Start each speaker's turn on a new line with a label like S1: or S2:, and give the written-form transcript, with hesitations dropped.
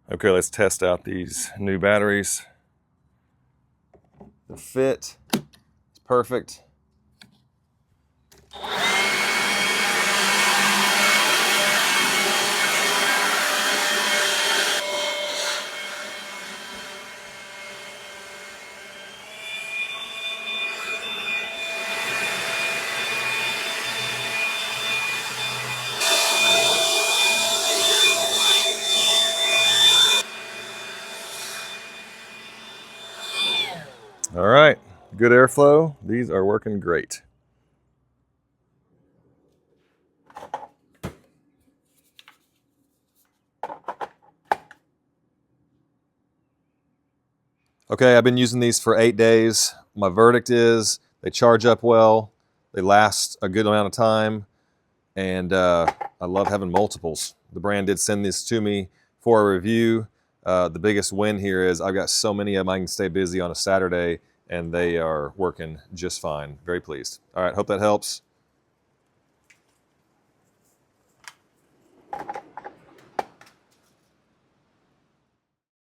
S1: Okay, let's test out these new batteries. The fit is perfect. All right, good airflow. These are working great. Okay, I've been using these for 8 days. My verdict is they charge up well, they last a good amount of time, and I love having multiples. The brand did send this to me for a review. The biggest win here is I've got so many of them I can stay busy on a Saturday, and they are working just fine. Very pleased. All right, hope that helps.